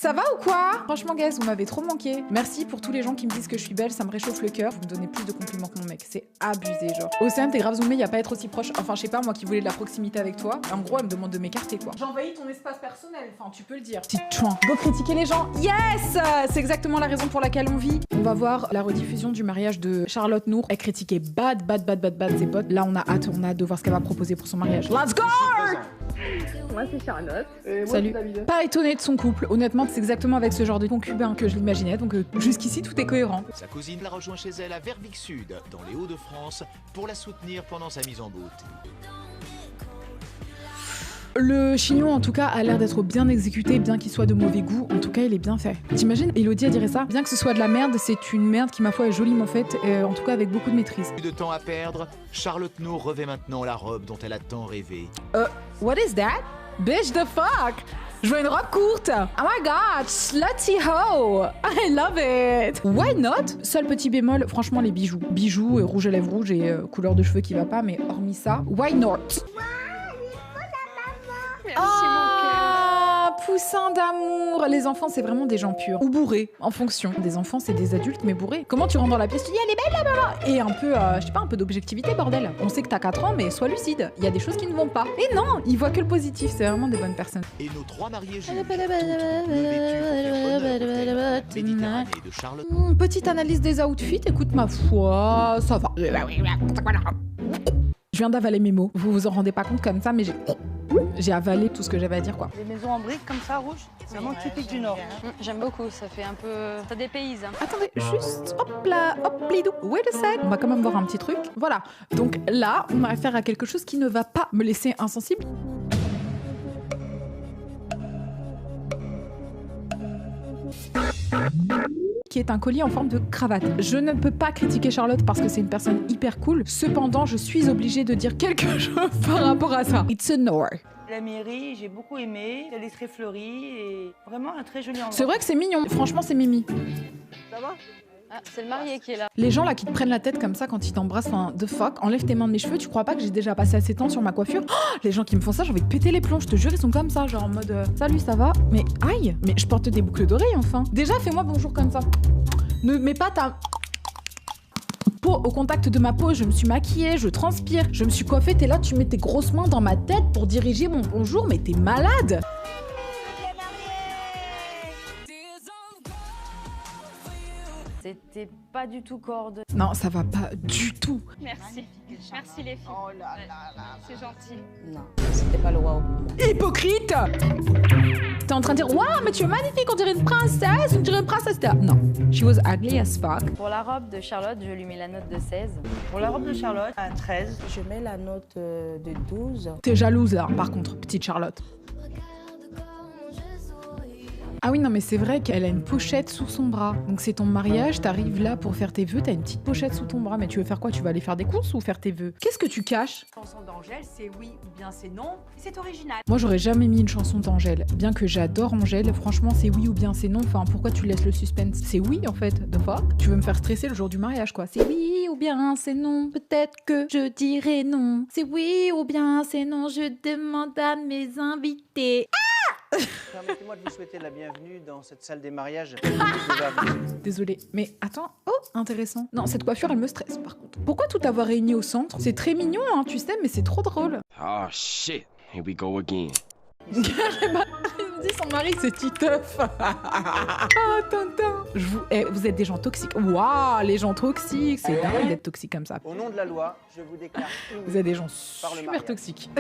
Ça va ou quoi? Franchement, guys, vous m'avez trop manqué. Merci pour tous les gens qui me disent que je suis belle, ça me réchauffe le cœur. Vous me donnez plus de compliments que mon mec, c'est abusé, genre. Océane, t'es grave zoomé, y a pas à être aussi proche. Enfin, je sais pas, moi qui voulais de la proximité avec toi. En gros, elle me demande de m'écarter, quoi. J'envahis ton espace personnel, enfin, tu peux le dire. Petit chouin. Go critiquer les gens. Yes! C'est exactement la raison pour laquelle on vit. On va voir la rediffusion du mariage de Charlotte Nour. Elle critiquait bad ses potes. Là, on a hâte de voir ce qu'elle va proposer pour son mariage. Let's go! Moi c'est Charlotte. Salut. Pas étonné de son couple. Honnêtement, c'est exactement avec ce genre de concubin que je l'imaginais. Donc jusqu'ici, tout est cohérent. Sa cousine la rejoint chez elle à Vervic Sud, dans les Hauts-de-France, pour la soutenir pendant sa mise en beauté. Le chignon, en tout cas, a l'air d'être bien exécuté, bien qu'il soit de mauvais goût. En tout cas, il est bien fait. T'imagines, Elodie, elle dirait ça? Bien que ce soit de la merde, c'est une merde qui, ma foi, est joliment faite, en tout cas avec beaucoup de maîtrise. Plus de temps à perdre, Charlotte Nour revêt maintenant la robe dont elle a tant rêvé. What is that? Bitch, the fuck? Je veux une robe courte. Oh my god, slutty hoe. I love it. Why not? Seul petit bémol, franchement, les bijoux. Bijoux, rouge à lèvres rouge et couleur de cheveux qui va pas, mais hormis ça, why not? Ah, poussin d'amour. Les enfants, c'est vraiment des gens purs. Ou bourrés, en fonction. Des enfants, c'est des adultes, mais bourrés. Comment tu rentres dans la pièce, tu dis, elle est belle, là. Et un peu, je sais pas, un peu d'objectivité, bordel. On sait que t'as 4 ans, mais sois lucide. Il y a des choses qui ne vont pas. Et non, ils voient que le positif. C'est vraiment des bonnes personnes. Et nos trois mariés juges, toutes vêtues pour faire honneur au thème Méditerranée de Charlotte. Petite analyse des outfits, écoute, ma foi, ça va. Je viens d'avaler mes mots. Vous vous en rendez pas compte comme ça, mais j'ai avalé tout ce que j'avais à dire, quoi. Les maisons en briques comme ça, rouges, c'est vraiment typique du Nord. J'aime beaucoup, ça fait un peu... ça dépayse. Attendez, juste, hop là, hop lidou, wait a sec. On va quand même voir un petit truc. Voilà. Donc là, on a affaire à quelque chose qui ne va pas me laisser insensible. Qui est un collier en forme de cravate. Je ne peux pas critiquer Charlotte parce que c'est une personne hyper cool. Cependant, je suis obligée de dire quelque chose par rapport à ça. It's a no. La mairie, j'ai beaucoup aimé. Elle est très fleurie et vraiment un très joli endroit. C'est vrai que c'est mignon. Franchement, c'est mimi. Ça va? Ah, c'est le marié qui est là. Les gens là qui te prennent la tête comme ça quand ils t'embrassent, enfin, the fuck, enlève tes mains de mes cheveux, tu crois pas que j'ai déjà passé assez de temps sur ma coiffure? Oh, les gens qui me font ça, j'ai envie de péter les plombs, je te jure, ils sont comme ça, genre en mode salut, ça va? Mais aïe, mais je porte des boucles d'oreilles enfin. Déjà, fais-moi bonjour comme ça. Ne mets pas ta peau au contact de ma peau, je me suis maquillée, je transpire, je me suis coiffée, t'es là, tu mets tes grosses mains dans ma tête pour diriger mon bonjour, mais t'es malade! C'était pas du tout coordonné. Non, ça va pas du tout. Merci. Merci les filles. Oh là là là. C'est gentil. Non, c'était pas le wow. Hypocrite! T'es en train de dire, waouh, mais tu es magnifique, on dirait une princesse, on dirait une princesse. Non, she was ugly as fuck. Pour la robe de Charlotte, je lui mets la note de 16. Pour la robe de Charlotte, un 13. Je mets la note de 12. T'es jalouse là, par contre, petite Charlotte. Ah oui, non, mais c'est vrai qu'elle a une pochette sous son bras. Donc c'est ton mariage, t'arrives là pour faire tes vœux, t'as une petite pochette sous ton bras. Mais tu veux faire quoi? Tu vas aller faire des courses ou faire tes vœux? Qu'est-ce que tu caches? Chanson d'Angèle, c'est oui ou bien c'est non, et c'est original. Moi, j'aurais jamais mis une chanson d'Angèle. Bien que j'adore Angèle, franchement, c'est oui ou bien c'est non. Enfin, pourquoi tu laisses le suspense? C'est oui, en fait, the fuck. Tu veux me faire stresser le jour du mariage, quoi. C'est oui ou bien c'est non. Peut-être que je dirai non. C'est oui ou bien c'est non. Je demande à mes invités. Permettez-moi de vous souhaiter la bienvenue dans cette salle des mariages. Désolée, mais attends. Oh, intéressant. Non, cette coiffure, elle me stresse, par contre. Pourquoi tout avoir réuni au centre? C'est très mignon, hein, tu sais, mais c'est trop drôle. Oh shit, here we go again. Il me dit son mari, c'est Titeuf. Oh, Tintin. Vous êtes des gens toxiques. Waouh, les gens toxiques. C'est dingue d'être toxique comme ça. Au nom de la loi, je vous déclare Vous êtes des gens par le super mariage. toxiques.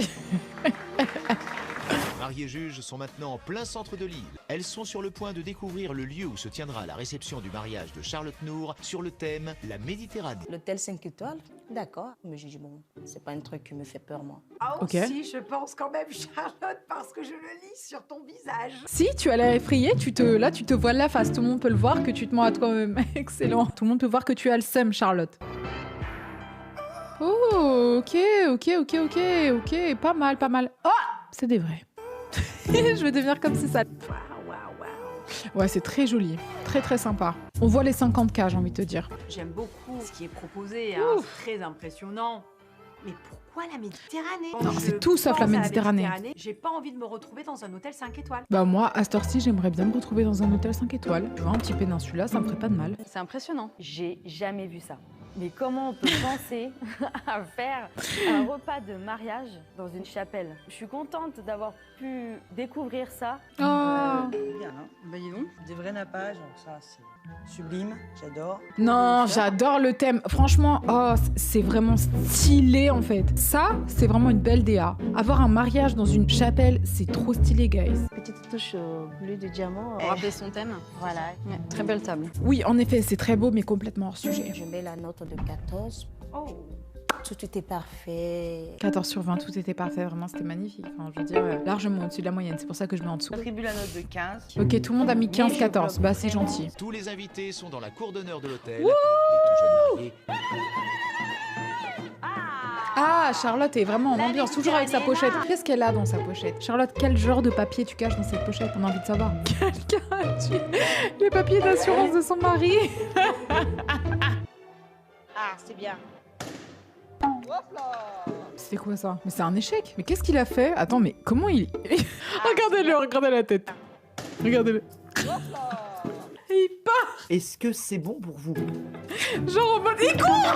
Les mariés juges sont maintenant en plein centre de l'île. Elles sont sur le point de découvrir le lieu où se tiendra la réception du mariage de Charlotte Nour sur le thème La Méditerranée. L'hôtel 5 étoiles? D'accord. Mais j'ai dit, bon, c'est pas un truc qui me fait peur, moi. Ah Ok. aussi, je pense quand même, Charlotte, parce que je le lis sur ton visage. Si, tu as l'air effrayée, tu te voiles la face. Tout le monde peut le voir que tu te mens à toi-même. Excellent. Tout le monde peut voir que tu as le seum, Charlotte. Oh, ok. Pas mal. Oh, c'est des vrais. Je vais devenir comme c'est ça. Ouais, c'est très joli. Très sympa. On voit les 50K, j'ai envie de te dire. J'aime beaucoup ce qui est proposé, hein. C'est très impressionnant. Mais pourquoi la Méditerranée? Non, Je c'est tout sauf la pense à Méditerranée. J'ai pas envie de me retrouver dans un hôtel 5 étoiles. Bah moi, à cette heure-ci, j'aimerais bien me retrouver dans un hôtel 5 étoiles. Tu vois, un petit péninsula, ça me ferait pas de mal. C'est impressionnant. J'ai jamais vu ça. Mais comment on peut penser à faire un repas de mariage dans une chapelle? Je suis contente d'avoir pu découvrir ça. Oh. Bien, hein. Bah dis donc, des vrais nappages, ça c'est sublime, j'adore. Non, j'adore le thème. Franchement, oh, c'est vraiment stylé en fait. Ça, c'est vraiment une belle DA. Avoir un mariage dans une chapelle, c'est trop stylé, guys. Petite touche bleu de diamant. Pour rappeler son thème. Voilà. Ouais, très belle table. Oui, en effet, c'est très beau, mais complètement hors sujet. Je mets la note de 14. Oh. Tout était parfait. 14 sur 20, tout était parfait, vraiment, c'était magnifique. Enfin, je veux dire, largement au-dessus de la moyenne, c'est pour ça que je mets en dessous. J'attribue la note de 15. Ok, tout le monde a mis 15-14, bah c'est gentil. Tous les invités sont dans la cour d'honneur de l'hôtel. Les tout jeunes mariés. Ah, Charlotte est vraiment en ambiance, toujours avec sa pochette. Qu'est-ce qu'elle a dans sa pochette? Charlotte, quel genre de papier tu caches dans cette pochette? On a envie de savoir. Quelqu'un a tué les papiers d'assurance de son mari. Ah, c'est bien. C'est quoi ça? Mais c'est un échec. Mais qu'est-ce qu'il a fait? Attends, mais comment il... Regardez-le, regardez la tête. Regardez-le. Il part. Est-ce que c'est bon pour vous? Genre en mode... Il court.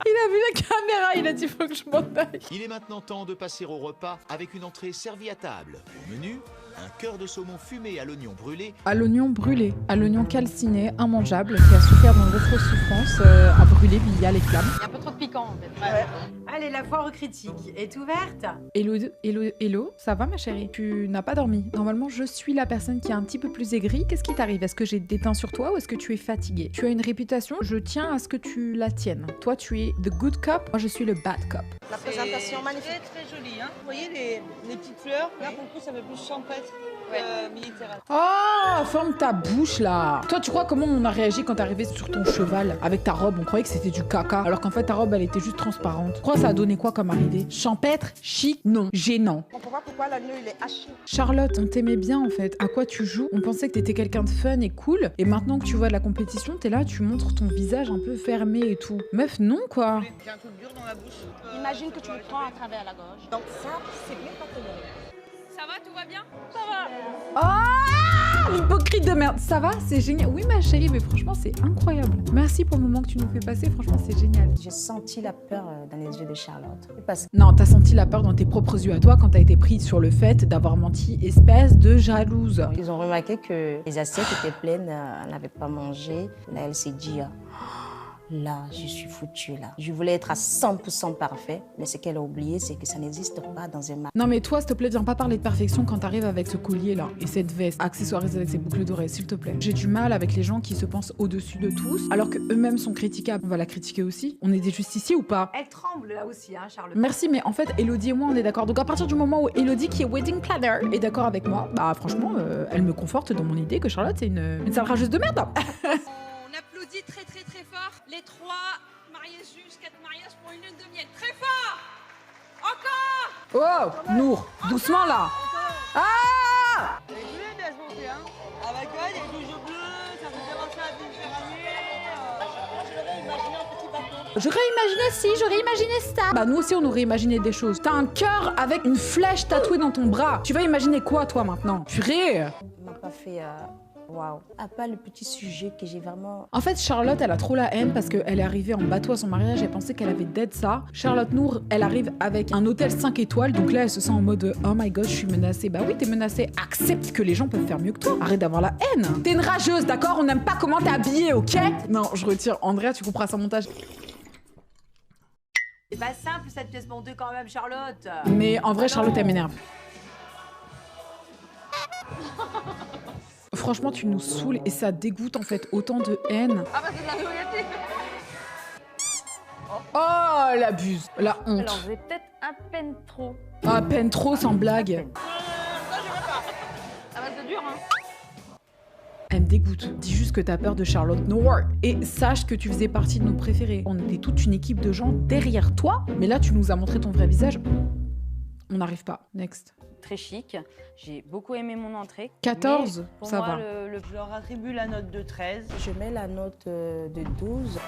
Il a vu la caméra, il a dit faut que je m'en aille. Il est maintenant temps de passer au repas avec une entrée servie à table. Au menu, un cœur de saumon fumé à l'oignon brûlé, À l'oignon brûlé, à l'oignon calciné, immangeable, qui a souffert d'une rétro-souffrance à brûler via les flammes. Il y a un peu trop de piquant en fait. Allez, la foire critique est ouverte. Hello, ça va ma chérie? Tu n'as pas dormi. Normalement, je suis la personne qui est un petit peu plus aigrie. Qu'est-ce qui t'arrive? Est-ce que j'ai des teints sur toi ou est-ce que tu es fatiguée? Tu as une réputation, je tiens à ce que tu la tiennes. Toi, tu es the good cop, moi je suis le bad cop. La présentation magnifique. Très très joli, hein. Vous voyez les petites fleurs? Là pour le coup ça fait plus champêtre méditerranéen. Oh, ferme ta bouche là. Toi, tu crois comment on a réagi quand t'es arrivé sur ton cheval avec ta robe? On croyait que c'était du caca, alors qu'en fait ta robe elle était juste transparente. Tu crois ça a donné quoi comme arrivée? Champêtre? Chic? Non. Gênant. On comprend pourquoi l'agneau il est haché. Charlotte, on t'aimait bien en fait. À quoi tu joues? On pensait que t'étais quelqu'un de fun et cool, et maintenant que tu vois de la compétition, t'es là, tu montres ton visage un peu fermé et tout. Meuf, non quoi. J'ai un truc dur dans la bouche. Imagine que tu le prends à travers la gorge. Donc ça, c'est bien pas toléré. Ça va, tout va bien? Ça va. Oh, l'hypocrite de merde. Ça va? C'est génial. Oui ma chérie, mais franchement c'est incroyable. Merci pour le moment que tu nous fais passer, franchement c'est génial. J'ai senti la peur dans les yeux de Charlotte. Parce que Non, t'as senti la peur dans tes propres yeux à toi quand t'as été prise sur le fait d'avoir menti, espèce de jalouse. ils ont remarqué que les assiettes étaient pleines, elle n'avait pas mangé. Là, elle s'est dit, là, je suis foutue là. Je voulais être à 100% parfait, mais ce qu'elle a oublié, c'est que ça n'existe pas dans un mariage. Non mais toi, s'il te plaît, viens pas parler de perfection quand t'arrives avec ce collier là et cette veste accessoirisée avec ces boucles d'oreilles, s'il te plaît. J'ai du mal avec les gens qui se pensent au-dessus de tous, alors que eux-mêmes sont critiquables. On va la critiquer aussi. On est des justiciers ou pas? Elle tremble là aussi, hein, Charlotte. Merci, mais en fait, Elodie et moi, on est d'accord. Donc à partir du moment où Elodie, qui est wedding planner, est d'accord avec moi, bah franchement, elle me conforte dans mon idée que Charlotte, c'est une sale rageuse de merde. On applaudit très très très fort les 3 mariages justes, 4 mariages pour une lune de miel. Très fort. Encore. Oh, Nour, doucement là. Ah! Elle est bleue bien se monter, hein. Avec elle, il y a des yeux bleus, ça fait penser à la Méditerranée. J'aurais imaginé ça. Bah nous aussi on aurait imaginé des choses. T'as un cœur avec une flèche tatouée dans ton bras. Tu vas imaginer quoi toi maintenant? Purée. Elle m'a pas fait... Waouh. À part le petit sujet que j'ai vraiment... En fait, Charlotte, elle a trop la haine parce qu'elle est arrivée en bateau à son mariage, elle pensait qu'elle avait dead ça. Charlotte Nour, elle arrive avec un hôtel 5 étoiles, donc là, elle se sent en mode oh my god, je suis menacée. Bah oui, t'es menacée. Accepte que les gens peuvent faire mieux que toi. Arrête d'avoir la haine. T'es une rageuse, d'accord? On n'aime pas comment t'es habillée, ok? Non, je retire. Andrea, tu couperas ça au montage. C'est pas simple cette pièce montée quand même, Charlotte. Mais en vrai, Charlotte, elle m'énerve. Franchement, tu nous saoules et ça dégoûte en fait autant de haine. Ah bah c'est de la loyauté. Oh, l'abuse, la Elle en honte. faisait peut-être à peine trop. À peine trop, sans blague. Ah bah c'est dur hein. Elle me dégoûte. Dis juste que t'as peur de Charlotte Nour. Et sache que tu faisais partie de nos préférés. On était toute une équipe de gens derrière toi, mais là tu nous as montré ton vrai visage. On n'arrive pas. Next. Très chic. J'ai beaucoup aimé mon entrée. 14, mais pour ça moi, va. Je leur attribue la note de 13. Je mets la note de 12.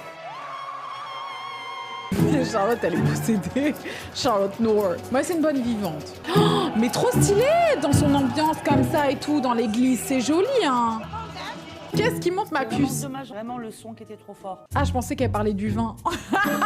que Charlotte, elle est possédée. Charlotte Nour. Moi, c'est une bonne vivante. Oh, mais trop stylé dans son ambiance comme ça et tout, dans l'église. C'est joli, hein. Qu'est-ce qui monte ma puce? Dommage, vraiment le son qui était trop fort. Ah, je pensais qu'elle parlait du vin.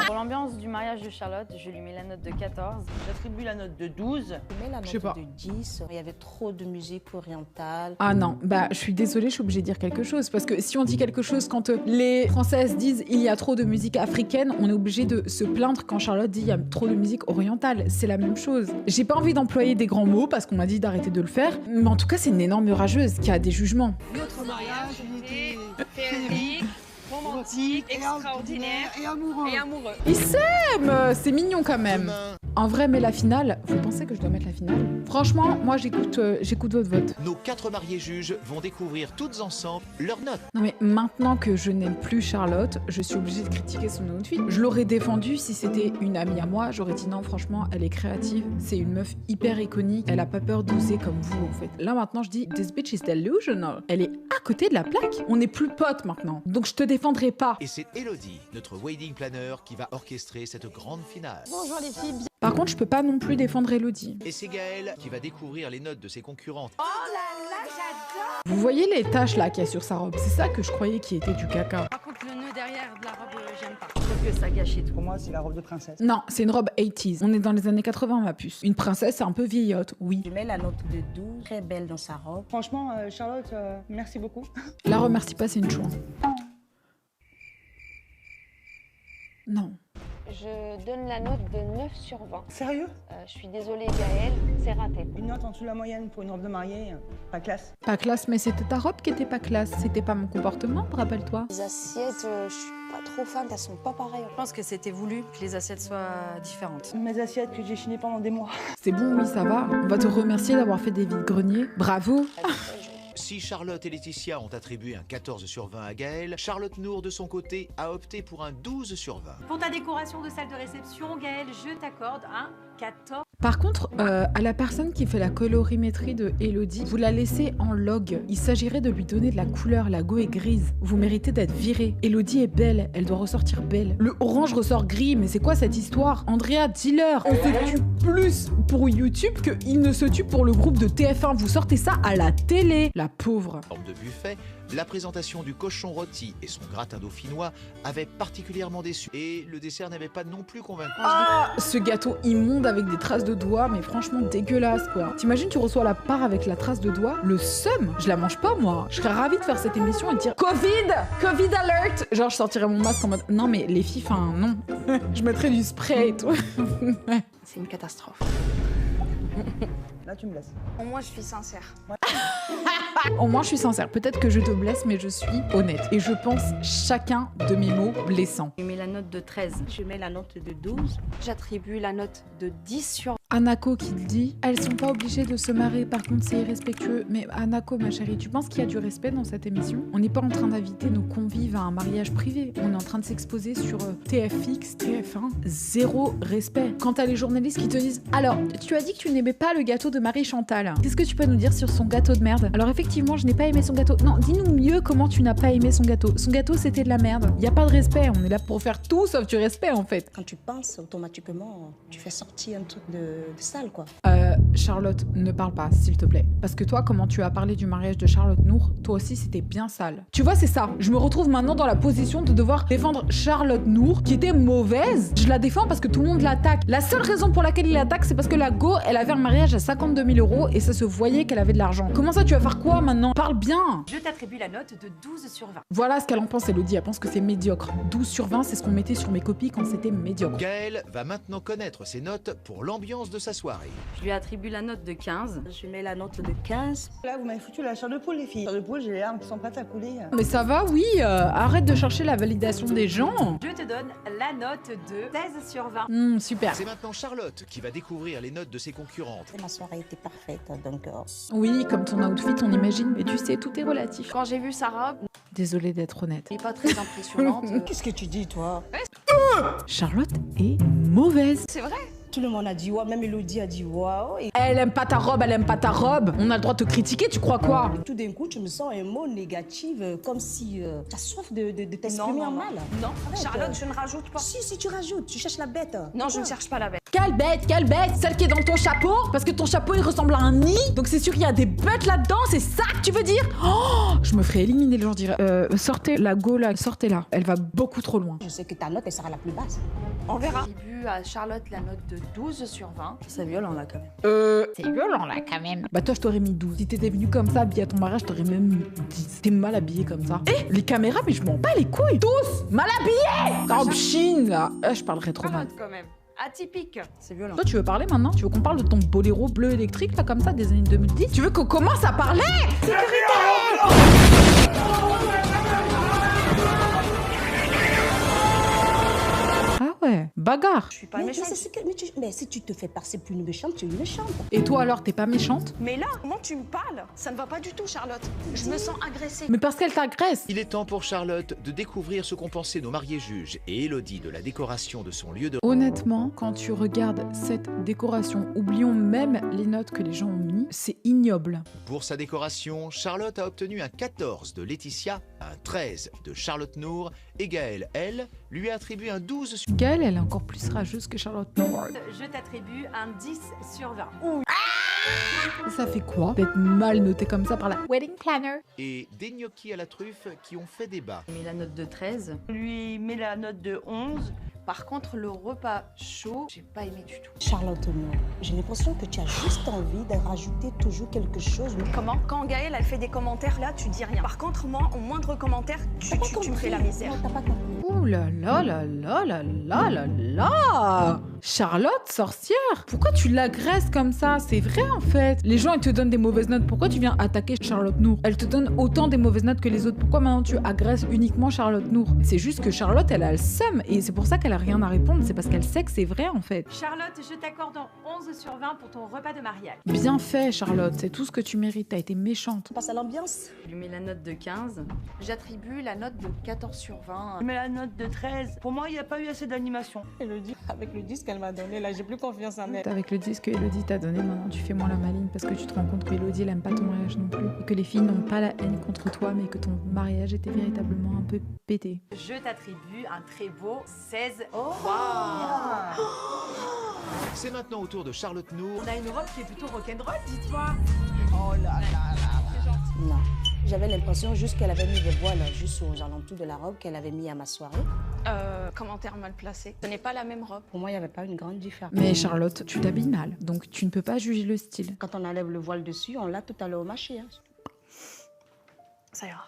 Pour l'ambiance du mariage de Charlotte, je lui mets la note de 14. J'attribue la note de 12. Je mets la Je sais pas. note de 10. Il y avait trop de musique orientale. Ah non, bah je suis désolée, je suis obligée de dire quelque chose. Parce que si on dit quelque chose quand les Françaises disent il y a trop de musique africaine, on est obligé de se plaindre quand Charlotte dit il y a trop de musique orientale. C'est la même chose. J'ai pas envie d'employer des grands mots parce qu'on m'a dit d'arrêter de le faire. Mais en tout cas, c'est une énorme rageuse qui a des jugements. Notre mariage était féerique, romantique, extraordinaire et amoureux. Ils s'aiment, c'est mignon quand même. Demain, En vrai, mais la finale, vous pensez que je dois mettre la finale? Franchement, moi j'écoute votre vote. nos 4 mariés juges vont découvrir toutes ensemble leurs notes. Non mais maintenant que je n'aime plus Charlotte, je suis obligée de critiquer son outfit. Je l'aurais défendue si c'était une amie à moi, j'aurais dit non franchement, elle est créative, c'est une meuf hyper iconique, elle a pas peur d'oser comme vous en fait. Là maintenant je dis, this bitch is delusional. Elle est à côté de la plaque, on n'est plus potes maintenant, donc je te défendrai pas. Et c'est Elodie, notre wedding planner, qui va orchestrer cette grande finale. Bonjour les filles. Par contre, je peux pas non plus défendre Elodie. Et c'est Gaëlle qui va découvrir les notes de ses concurrentes. Vous voyez les taches là qu'il y a sur sa robe, c'est ça que je croyais qui était du caca. Par contre, le nœud derrière de la robe, j'aime pas. Je trouve que ça gâchait tout. Pour moi, c'est la robe de princesse. Non, c'est une robe 80s. On est dans les années 80 ma puce. Une princesse, c'est un peu vieillotte, oui. Je mets la note de 12. Très belle dans sa robe. Franchement, Charlotte, merci beaucoup. La remercie pas, c'est une chouin. Non. Je donne la note de 9 sur 20. Sérieux? Je suis désolée Gaëlle, c'est raté. Une note en dessous de la moyenne pour une robe de mariée, pas classe. Pas classe, mais c'était ta robe qui était pas classe. C'était pas mon comportement, rappelle-toi. Les assiettes, je suis pas trop fan, elles sont pas pareilles. Je pense que c'était voulu que les assiettes soient différentes. Mes assiettes que j'ai chinées pendant des mois. C'est bon, oui, ça va. On va te remercier d'avoir fait des vides-greniers. Bravo. Si Charlotte et Laetitia ont attribué un 14 sur 20 à Gaëlle, Charlotte Nour, de son côté, a opté pour un 12 sur 20. Pour ta décoration de salle de réception, Gaëlle, je t'accorde un 14. Par contre, à la personne qui fait la colorimétrie de Elodie, vous la laissez en log. Il s'agirait de lui donner de la couleur. La go est grise. Vous méritez d'être virée. Elodie est belle. Elle doit ressortir belle. Le orange ressort gris. Mais c'est quoi cette histoire? Andrea, dis-leur. On se tue plus pour YouTube qu'il ne se tue pour le groupe de TF1. Vous sortez ça à la télé. La pauvre. En forme de buffet, la présentation du cochon rôti et son gratin dauphinois avait particulièrement déçu. Et le dessert n'avait pas non plus convaincu. Ah, ce gâteau immonde avec des traces de doigts, mais franchement dégueulasse quoi. T'imagines, tu reçois la part avec la trace de doigt? Le seum, je la mange pas moi. Je serais ravie de faire cette émission et de dire Covid alert. Genre je sortirais mon masque en mode non mais les filles, enfin non. Je mettrais du spray et tout. C'est une catastrophe. Là, tu me laisses. Au moins, je suis sincère. Au moins je suis sincère. Peut-être que je te blesse, mais je suis honnête. Et je pense chacun de mes mots blessants. Je mets la note de 13. Je mets la note de 12. J'attribue la note de 10 sur Anako qui le dit, elles sont pas obligées de se marier, par contre c'est irrespectueux. Mais Anako ma chérie, tu penses qu'il y a du respect dans cette émission? On n'est pas en train d'inviter nos convives à un mariage privé, on est en train de s'exposer sur TFX, TF1, zéro respect. Quand t'as les journalistes qui te disent « Alors, tu as dit que tu n'aimais pas le gâteau de Marie Chantal, qu'est-ce que tu peux nous dire sur son gâteau de merde ?» Alors effectivement, je n'ai pas aimé son gâteau. Non, dis-nous mieux comment tu n'as pas aimé son gâteau. Son gâteau c'était de la merde. Y a pas de respect, on est là pour faire tout sauf du respect en fait. Quand tu penses, automatiquement, tu fais sortir un truc de sale, quoi. Charlotte, ne parle pas, s'il te plaît. Parce que toi, comment tu as parlé du mariage de Charlotte Nour, toi aussi, c'était bien sale. Tu vois, c'est ça. Je me retrouve maintenant dans la position de devoir défendre Charlotte Nour, qui était mauvaise. Je la défends parce que tout le monde l'attaque. La seule raison pour laquelle il l'attaque, c'est parce que la go, elle avait un mariage à 52 000 € et ça se voyait qu'elle avait de l'argent. Comment ça, tu vas faire quoi maintenant? Parle bien. Je t'attribue la note de 12 sur 20. Voilà ce qu'elle en pense, Elodie. Elle pense que c'est médiocre. 12 sur 20, c'est ce qu'on mettait sur mes copies quand c'était médiocre. Gaëlle va maintenant connaître ses notes pour l'ambiance de sa soirée. Je lui attribue la note de 15. Je mets la note de 15. Là, vous m'avez foutu la chair de poule, les filles. Chair de poule, j'ai les larmes qui sont prêtes à couler. Mais ça va, oui. Arrête de chercher la validation des gens. Je te donne la note de 16 sur 20. Super. C'est maintenant Charlotte qui va découvrir les notes de ses concurrentes. Ma soirée était parfaite, donc... Oui, comme ton outfit, on imagine, mais tu sais, tout est relatif. Quand j'ai vu sa robe, Désolée d'être honnête. elle n'est pas très impressionnante. Qu'est-ce que tu dis, toi? Charlotte est mauvaise. C'est vrai. Tout le monde a dit waouh, même Elodie a dit waouh. Et Elle aime pas ta robe, elle aime pas ta robe. On a le droit de te critiquer, tu crois quoi? tout d'un coup, tu me sens un mot négatif, comme si tu as soif de t'exprimer en mal. Non, Arrête. Charlotte, je ne rajoute pas. Si tu rajoutes, tu cherches la bête. Non, je ne cherche pas la bête. Quelle bête, celle qui est dans ton chapeau? Parce que ton chapeau il ressemble à un nid, donc c'est sûr qu'il y a des bêtes là-dedans, c'est ça que tu veux dire? Oh, je me ferais éliminer, les gens diraient sortez la go là, sortez-la, elle va beaucoup trop loin. Je sais que ta note, elle sera la plus basse. On verra. J'attribue à Charlotte la note de 12 sur 20. C'est violent là quand même. C'est violent là quand même. Bah toi je t'aurais mis 12. Si t'étais venu comme ça habillé à ton mariage, je t'aurais même mis 10. T'es mal habillé comme ça. Eh, les caméras, mais je m'en bats les couilles. Tous mal habillés. En chine là. Je parlerai trop mal. Charlotte quand même. Atypique. C'est violent. Toi, tu veux parler maintenant? Tu veux qu'on parle de ton boléro bleu électrique, là, comme ça, des années 2010? Tu veux qu'on commence à parler? Ah ouais, bagarre. Je suis pas Mais méchante. mais si tu te fais passer pour une méchante, tu es une méchante. Et toi alors, t'es pas méchante? Mais là, comment tu me parles? Ça ne va pas du tout, Charlotte. Je me sens agressée. Mais parce qu'elle t'agresse. Il est temps pour Charlotte de découvrir ce qu'ont pensé nos mariés juges et Élodie de la décoration de son lieu de... Honnêtement, quand tu regardes cette décoration, oublions même les notes que les gens ont mis, c'est ignoble. Pour sa décoration, Charlotte a obtenu un 14 de Laetitia, un 13 de Charlotte Nour et Gaëlle, elle, lui a attribué un 12 sur... Gaëlle, elle est encore plus rageuse que Charlotte Nour. Je t'attribue un 10 sur 20. Ça fait quoi d'être mal noté comme ça par la wedding planner? et des gnocchis à la truffe qui ont fait débat. J'ai mis la note de 13. On lui met la note de 11. Par contre, le repas chaud, j'ai pas aimé du tout. Charlotte, non. J'ai l'impression que tu as juste envie de rajouter toujours quelque chose. Comment? Quand Gaëlle, elle fait des commentaires, là, tu dis rien. Par contre, moi, au moindre commentaire, tu me fais la misère. Non, t'as pas compris. Ouh là là là là là là là là! Charlotte, sorcière! Pourquoi tu l'agresses comme ça? C'est vrai en fait. Les gens ils te donnent des mauvaises notes. Pourquoi tu viens attaquer Charlotte Nour? Elle te donne autant des mauvaises notes que les autres. Pourquoi maintenant tu agresses uniquement Charlotte Nour? C'est juste que Charlotte elle a le seum et c'est pour ça qu'elle a rien à répondre. C'est parce qu'elle sait que c'est vrai en fait. Charlotte, je t'accorde un 11 sur 20 pour ton repas de mariage. Bien fait Charlotte, c'est tout ce que tu mérites. T'as été méchante. On passe à l'ambiance. Je lui mets la note de 15. J'attribue la note de 14 sur 20. Je mets la note de 13. Pour moi, il n'y a pas eu assez d'animation. Elodie, avec le disque qu'elle m'a donné, là, j'ai plus confiance en elle. Avec le disque que Elodie t'a donné, maintenant tu fais moins la maline parce que tu te rends compte que Elodie elle aime pas ton mariage non plus. Et que les filles n'ont pas la haine contre toi mais que ton mariage était véritablement un peu pété. Je t'attribue un très beau 16. C'est maintenant au tour de Charlotte Nour. On a une robe qui est plutôt rock'n'roll, dites-moi. Non. J'avais l'impression juste qu'elle avait mis des voiles juste aux alentours de la robe qu'elle avait mis à ma soirée. Commentaire mal placé. Ce n'est pas la même robe. Pour moi, il n'y avait pas une grande différence. Mais Charlotte, tu t'habilles mal, donc tu ne peux pas juger le style. Quand on enlève le voile dessus, on l'a tout à l'heure au marché. Hein. Ça ira.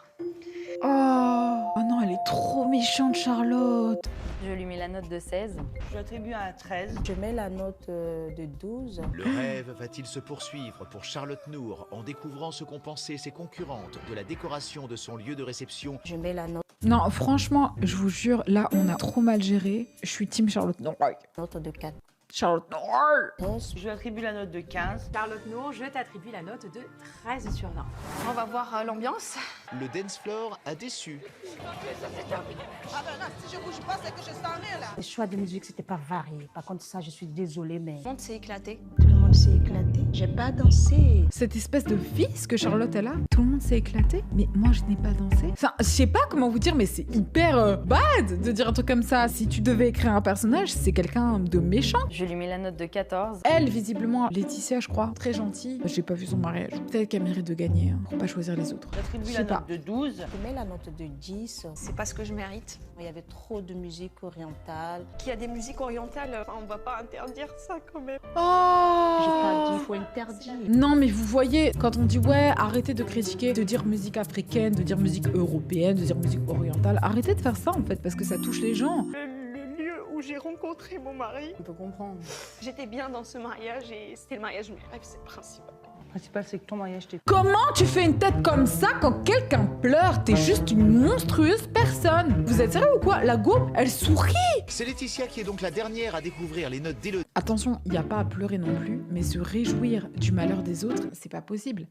Oh non, elle est trop méchante Charlotte. Je lui mets la note de 16. J'attribue un 13. Je mets la note de 12. Le rêve va-t-il se poursuivre pour Charlotte Nour en découvrant ce qu'ont pensé ses concurrentes de la décoration de son lieu de réception? Je mets la Non, franchement, je vous jure, là, on a trop mal géré. Je suis team Charlotte Nour. note de 14. Charlotte Nour. Je lui attribue la note de 15. Charlotte Nour, je t'attribue la note de 13 sur 20. On va voir l'ambiance. Le dance floor a déçu. Le choix de musique, c'était pas varié. Par contre, ça, je suis désolée, mais Tout le monde s'est éclaté. tout le monde s'est éclaté. J'ai pas dansé. Cette espèce de vice que Charlotte elle a, tout le monde s'est éclaté, mais moi je n'ai pas dansé. Enfin, je sais pas comment vous dire, mais c'est hyper bad de dire un truc comme ça. Si tu devais écrire un personnage, c'est quelqu'un de méchant. Je lui mets la note de 14. Elle, visiblement, Laetitia, je crois, très gentille. J'ai pas vu son mariage. Peut-être qu'elle mérite de gagner, hein, pour pas choisir les autres. J'attribue Je la sais pas. note de 12. Je mets la note de 10. C'est pas ce que je mérite. Il y avait trop de musique orientale. Qu'il y a des musiques orientales, on va pas interdire ça quand même. J'ai Oh pas dit, il faut interdire. Non, mais vous voyez, quand on dit ouais, arrêtez de critiquer, de dire musique africaine, de dire musique européenne, de dire musique orientale, arrêtez de faire ça en fait, parce que ça touche les gens. Le lieu où j'ai rencontré mon mari, On peut comprendre. j'étais bien dans ce mariage et c'était le mariage de mes rêves, c'est le principal. Le principal, c'est que ton mariage t'est... Comment tu fais une tête comme ça quand quelqu'un pleure? T'es juste une monstrueuse personne. Vous êtes sérieux ou quoi? La go, elle sourit. C'est Laetitia qui est donc la dernière à découvrir les notes d'Élodie. Attention, il n'y a pas à pleurer non plus, mais se réjouir du malheur des autres, c'est pas possible.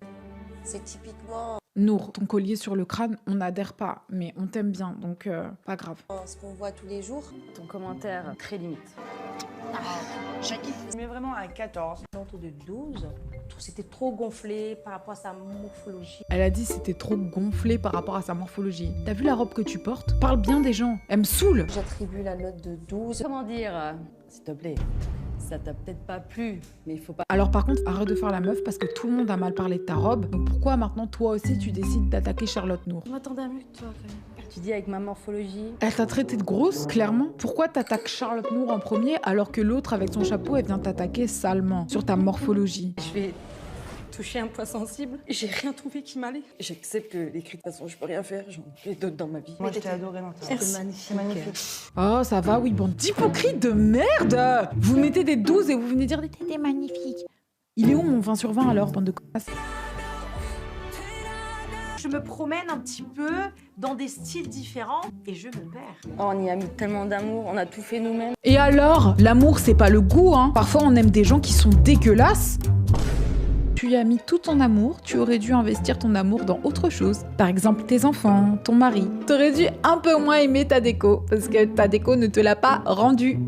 C'est typiquement Nour, ton collier sur le crâne, on n'adhère pas, mais on t'aime bien, donc pas grave. ce qu'on voit tous les jours. Ton commentaire très limite. Mais vraiment à 14. Note de 12. C'était trop gonflé par rapport à sa morphologie. Elle a dit c'était trop gonflé par rapport à sa morphologie. T'as vu la robe que tu portes? Parle bien des gens. Elle me saoule. J'attribue la note de 12. Comment dire s'il te plaît, ça t'a peut-être pas plu, mais il faut pas... Alors par contre, arrête de faire la meuf parce que tout le monde a mal parlé de ta robe. Donc pourquoi maintenant toi aussi tu décides d'attaquer Charlotte Nour? Je m'attendais à mieux que toi, quand même. Tu dis avec ma morphologie... Elle t'a traité de grosse, clairement. Pourquoi t'attaques Charlotte Nour en premier alors que l'autre avec son chapeau, elle vient t'attaquer salement sur ta morphologie? Je vais toucher un point sensible. J'ai rien trouvé qui m'allait. J'accepte que les cris, de toute façon, je peux rien faire. J'en ai d'autres dans ma vie. Moi, je t'ai adoré dans ta C'est magnifique. Oh, ça va, oui, bande d'hypocrites de merde! Vous mettez des 12 et vous venez dire t'étais magnifique. Il est où mon 20 sur 20 alors, bande de connasses? Je me promène un petit peu dans des styles différents et je me perds. Oh, on y a mis tellement d'amour, on a tout fait nous-mêmes. Et alors, l'amour, c'est pas le goût, hein. Parfois, on aime des gens qui sont dégueulasses. Tu y as mis tout ton amour, tu aurais dû investir ton amour dans autre chose. Par exemple, tes enfants, ton mari. T'aurais dû un peu moins aimer ta déco, parce que ta déco ne te l'a pas rendue.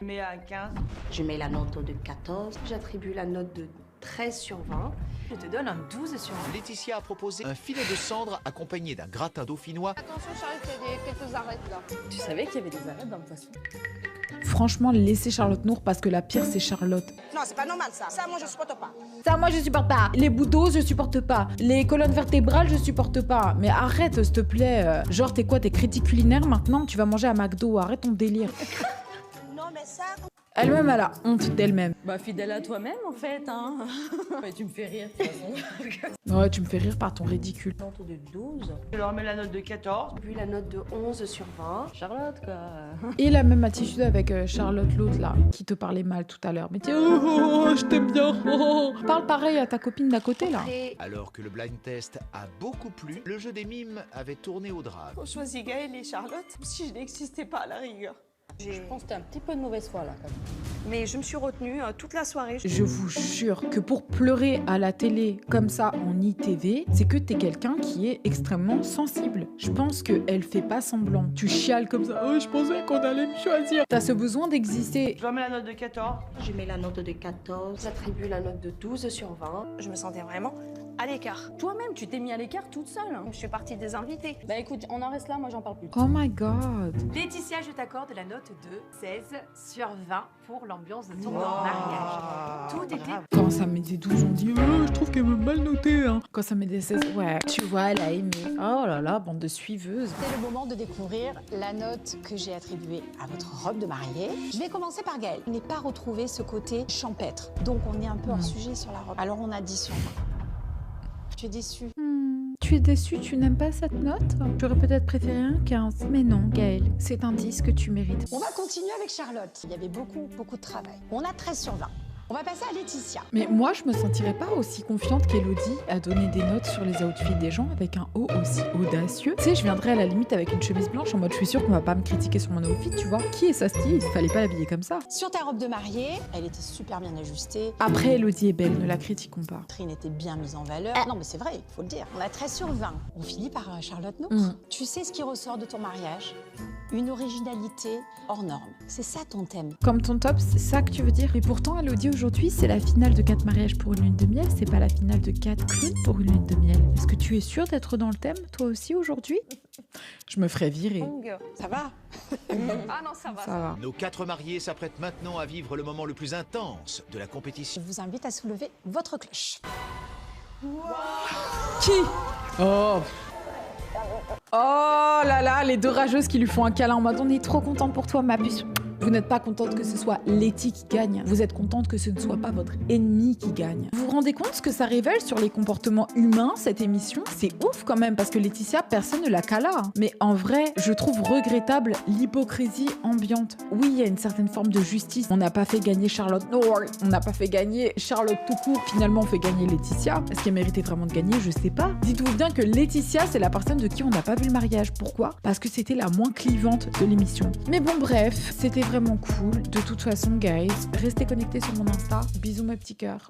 Mais à 15. Je mets la note de 14. J'attribue la note de 13 sur 20. Je te donne un 12 sur 20. Laetitia a proposé un filet de cendre accompagné d'un gratin dauphinois. Attention Charlotte, il y a quelques arêtes là. Tu savais qu'il y avait des arêtes dans le poisson? Franchement, laissez Charlotte Nour parce que la pire, c'est Charlotte. Non, c'est pas normal ça. Ça, moi, je supporte pas. Ça, moi, je supporte pas. Les bouts d'os, je supporte pas. Les colonnes vertébrales, je supporte pas. Mais arrête, s'il te plaît. Genre, t'es quoi? T'es critique culinaire maintenant? Tu vas manger à McDo. Arrête ton délire. Non, mais ça... Elle-même, elle a honte d'elle-même. Bah, fidèle à toi-même, en fait, hein. Mais tu me fais rire, de toute façon. Ouais, tu me fais rire par ton ridicule. Note de 12. Je leur mets la note de 14. Puis la note de 11 sur 20. Charlotte, quoi. Et la même attitude avec Charlotte, l'autre là, qui te parlait mal tout à l'heure. Mais tiens, je t'aime bien. Parle pareil à ta copine d'à côté là. Alors que le blind test a beaucoup plu, le jeu des mimes avait tourné au drame. On choisit Gaëlle et Charlotte, comme si je n'existais pas à la rigueur. Je pense que t'as un petit peu de mauvaise foi, là, quand même. Mais je me suis retenue toute la soirée. Je vous jure que pour pleurer à la télé comme ça en ITV, c'est que t'es quelqu'un qui est extrêmement sensible. Je pense qu'elle fait pas semblant. Tu chiales comme ça. Oh, je pensais qu'on allait me choisir. T'as ce besoin d'exister. Je leur mets la note de 14. Je mets la note de 14. J'attribue la note de 12 sur 20. Je me sentais vraiment à l'écart. Toi-même, tu t'es mis à l'écart toute seule. Hein. Je suis partie des invités. Bah écoute, on en reste là, moi j'en parle plus. Oh my god. Laetitia, je t'accorde la note de 16 sur 20 pour l'ambiance de ton mariage. Tout était... Quand ça met des 12, on dit oh, je trouve qu'elle m'a mal noté. Hein. Quand ça met des 16, ouais, tu vois, elle a aimé. Oh là là, bande de suiveuses. C'est le moment de découvrir la note que j'ai attribuée à votre robe de mariée. Je vais commencer par Gaëlle. Je n'ai pas retrouvé ce côté champêtre, donc on est un peu hors sujet sur la robe. Alors on a 10 sur 20. Tu es déçue? Tu es déçue, tu n'aimes pas cette note? J'aurais peut-être préféré un 15. Mais non, Gaëlle, c'est un 10 que tu mérites. On va continuer avec Charlotte. Il y avait beaucoup de travail. On a 13 sur 20. On va passer à Laetitia. Mais moi, je me sentirais pas aussi confiante qu'Elodie à donner des notes sur les outfits des gens avec un haut aussi audacieux. Tu sais, je viendrais à la limite avec une chemise blanche en mode je suis sûre qu'on va pas me critiquer sur mon outfit, tu vois. Qui est sa styliste? Fallait pas l'habiller comme ça. Sur ta robe de mariée, elle était super bien ajustée. Après, Elodie est belle, ne la critiquons pas. Trine était bien mise en valeur. Non, mais c'est vrai, il faut le dire. On a 13 sur 20. On finit par Charlotte Nour. Tu sais ce qui ressort de ton mariage? Une originalité hors norme. C'est ça ton thème. Comme ton top, c'est ça que tu veux dire? Et pourtant, Elodie, aujourd'hui, c'est la finale de 4 mariages pour une lune de miel, c'est pas la finale de 4 clowns pour une lune de miel. Est-ce que tu es sûre d'être dans le thème, toi aussi, aujourd'hui? Je me ferais virer. Ça va? Ah non, ça va. Ça va. Nos 4 mariés s'apprêtent maintenant à vivre le moment le plus intense de la compétition. Je vous invite à soulever votre cloche. Qui? Oh là là, les deux rageuses qui lui font un câlin en mode on est trop contente pour toi ma puce. Vous n'êtes pas contente que ce soit Letty qui gagne. Vous êtes contente que ce ne soit pas votre ennemi qui gagne. Vous vous rendez compte ce que ça révèle sur les comportements humains, cette émission? C'est ouf quand même, parce que Laetitia, personne ne la cala. Mais en vrai, je trouve regrettable l'hypocrisie ambiante. Oui, il y a une certaine forme de justice. On n'a pas fait gagner Charlotte Nour. On n'a pas fait gagner Charlotte tout court. Finalement, on fait gagner Laetitia. Est-ce qu'elle méritait vraiment de gagner? Je sais pas. Dites-vous bien que Laetitia, c'est la personne de qui on n'a pas vu le mariage. Pourquoi? Parce que c'était la moins clivante de l'émission. Mais bon, bref, c'était vraiment cool. De toute façon, guys, restez connectés sur mon Insta. Bisous mes petits cœurs.